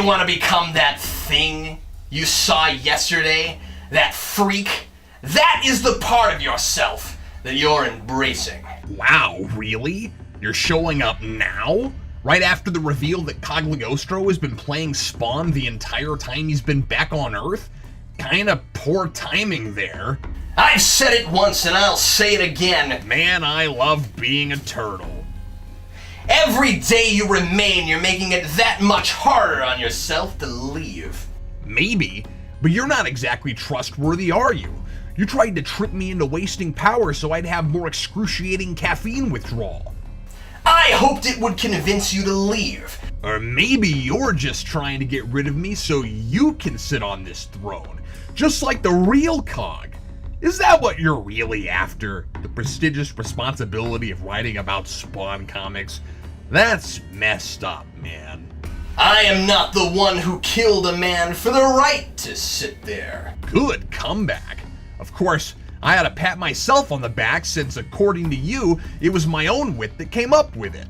you want to become that thing you saw yesterday? That freak? That is the part of yourself that you're embracing. Wow, really? You're showing up now? Right after the reveal that Cagliostro has been playing Spawn the entire time he's been back on Earth? Kinda poor timing there. I've said it once and I'll say it again. Man, I love being a turtle. Every day you remain, you're making it that much harder on yourself to leave. Maybe, but you're not exactly trustworthy, are you? You tried to trick me into wasting power so I'd have more excruciating caffeine withdrawal. I hoped it would convince you to leave. Or maybe you're just trying to get rid of me so you can sit on this throne, just like the real Cog. Is that what you're really after? The prestigious responsibility of writing about Spawn comics? That's messed up, man. I am not the one who killed a man for the right to sit there. Good comeback. Of course, I had to pat myself on the back since, according to you, it was my own wit that came up with it.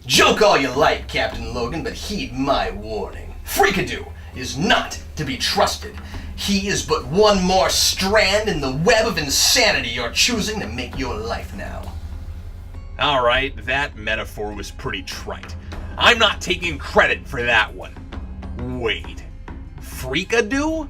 Joke all you like, Captain Logan, but heed my warning. Freakadoo is not to be trusted. He is but one more strand in the web of insanity you're choosing to make your life now. Alright, that metaphor was pretty trite. I'm not taking credit for that one. Wait, Freakadoo?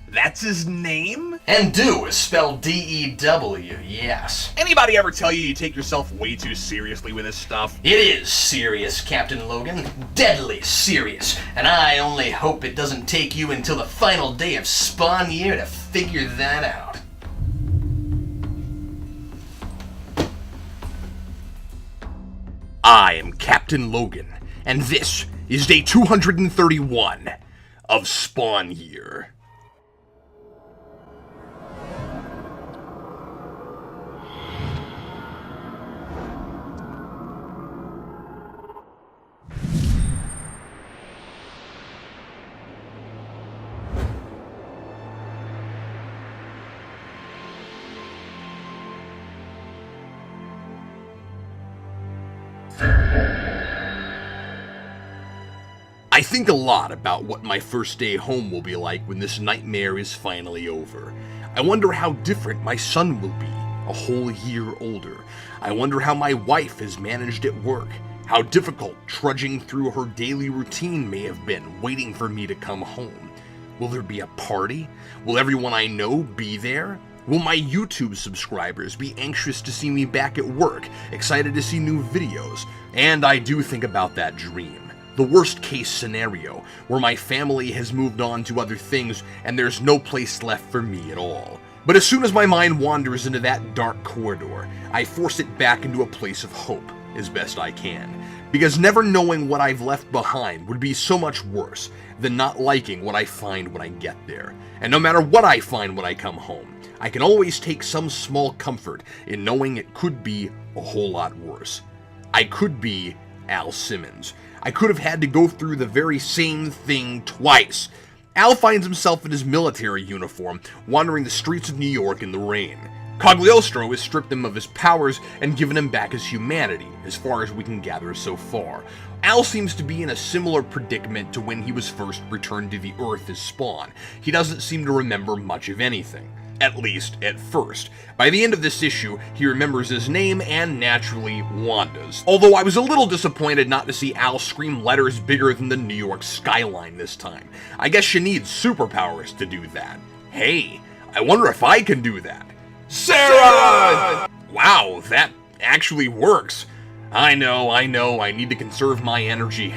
That's his name? And do is spelled D-E-W, yes. Anybody ever tell you take yourself way too seriously with this stuff? It is serious, Captain Logan. Deadly serious. And I only hope it doesn't take you until the final day of Spawn Year to figure that out. I am Captain Logan, and this is day 231 of Spawn Year. I think a lot about what my first day home will be like when this nightmare is finally over. I wonder how different my son will be, a whole year older. I wonder how my wife has managed at work, how difficult trudging through her daily routine may have been waiting for me to come home. Will there be a party? Will everyone I know be there? Will my YouTube subscribers be anxious to see me back at work, excited to see new videos? And I do think about that dream. The worst case scenario, where my family has moved on to other things and there's no place left for me at all. But as soon as my mind wanders into that dark corridor, I force it back into a place of hope as best I can. Because never knowing what I've left behind would be so much worse than not liking what I find when I get there. And no matter what I find when I come home, I can always take some small comfort in knowing it could be a whole lot worse. I could be Al Simmons. I could have had to go through the very same thing twice. Al finds himself in his military uniform, wandering the streets of New York in the rain. Cagliostro has stripped him of his powers and given him back his humanity, as far as we can gather so far. Al seems to be in a similar predicament to when he was first returned to the Earth as Spawn. He doesn't seem to remember much of anything. At least, at first. By the end of this issue, he remembers his name and, naturally, Wanda's. Although I was a little disappointed not to see Al scream letters bigger than the New York skyline this time. I guess she needs superpowers to do that. Hey, I wonder if I can do that. Sarah! Wow, that actually works. I know, I need to conserve my energy,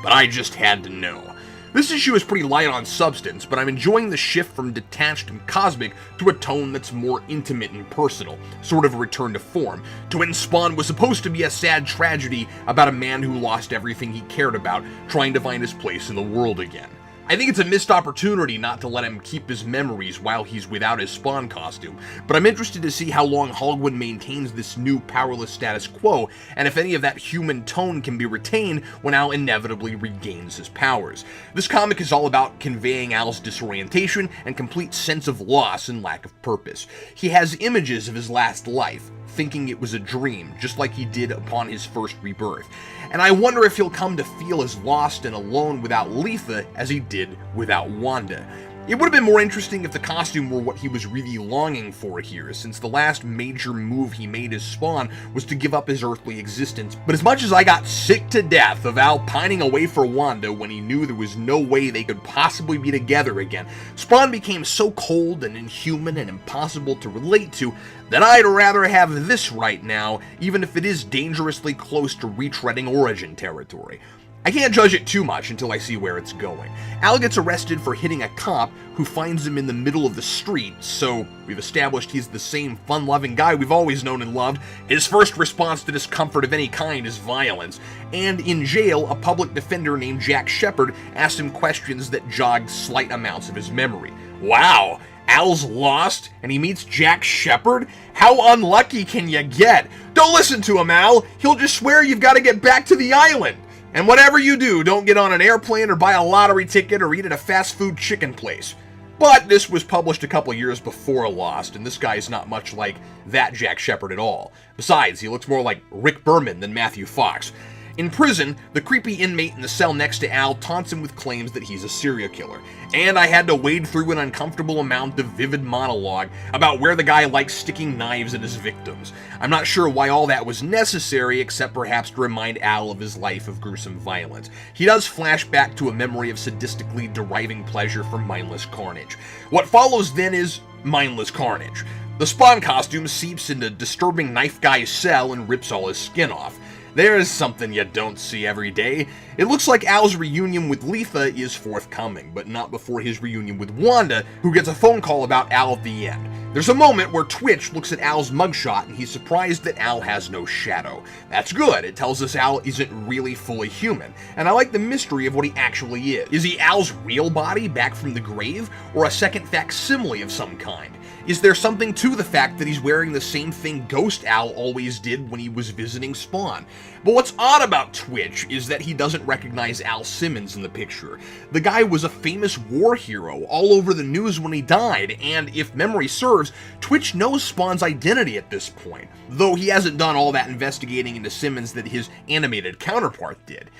but I just had to know. This issue is pretty light on substance, but I'm enjoying the shift from detached and cosmic to a tone that's more intimate and personal, sort of a return to form, to when Spawn was supposed to be a sad tragedy about a man who lost everything he cared about, trying to find his place in the world again. I think it's a missed opportunity not to let him keep his memories while he's without his Spawn costume, but I'm interested to see how long Hollywood maintains this new powerless status quo, and if any of that human tone can be retained when Al inevitably regains his powers. This comic is all about conveying Al's disorientation and complete sense of loss and lack of purpose. He has images of his last life, thinking it was a dream, just like he did upon his first rebirth. And I wonder if he'll come to feel as lost and alone without Letha as he did without Wanda. It would have been more interesting if the costume were what he was really longing for here, since the last major move he made as Spawn was to give up his earthly existence. But as much as I got sick to death of Al pining away for Wanda when he knew there was no way they could possibly be together again, Spawn became so cold and inhuman and impossible to relate to that I'd rather have this right now, even if it is dangerously close to retreading Origin territory. I can't judge it too much until I see where it's going. Al gets arrested for hitting a cop who finds him in the middle of the street, so we've established he's the same fun-loving guy we've always known and loved. His first response to discomfort of any kind is violence. And in jail, a public defender named Jack Shepard asks him questions that jogged slight amounts of his memory. Wow! Al's lost, and he meets Jack Shepard? How unlucky can you get? Don't listen to him, Al! He'll just swear you've got to get back to the island! And whatever you do, don't get on an airplane or buy a lottery ticket or eat at a fast food chicken place. But this was published a couple years before Lost, and this guy's not much like that Jack Shepard at all. Besides, he looks more like Rick Berman than Matthew Fox. In prison, the creepy inmate in the cell next to Al taunts him with claims that he's a serial killer. And I had to wade through an uncomfortable amount of vivid monologue about where the guy likes sticking knives at his victims. I'm not sure why all that was necessary, except perhaps to remind Al of his life of gruesome violence. He does flash back to a memory of sadistically deriving pleasure from mindless carnage. What follows then is mindless carnage. The Spawn costume seeps into disturbing knife guy's cell and rips all his skin off. There's something you don't see every day. It looks like Al's reunion with Letha is forthcoming, but not before his reunion with Wanda, who gets a phone call about Al at the end. There's a moment where Twitch looks at Al's mugshot and he's surprised that Al has no shadow. That's good, it tells us Al isn't really fully human, and I like the mystery of what he actually is. Is he Al's real body back from the grave, or a second facsimile of some kind? Is there something to the fact that he's wearing the same thing Ghost Al always did when he was visiting Spawn? But what's odd about Twitch is that he doesn't recognize Al Simmons in the picture. The guy was a famous war hero all over the news when he died, and if memory serves, Twitch knows Spawn's identity at this point, though he hasn't done all that investigating into Simmons that his animated counterpart did.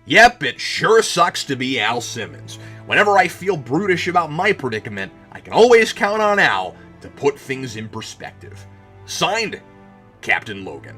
Yep, it sure sucks to be Al Simmons. Whenever I feel brutish about my predicament, I can always count on Al to put things in perspective. Signed, Captain Logan.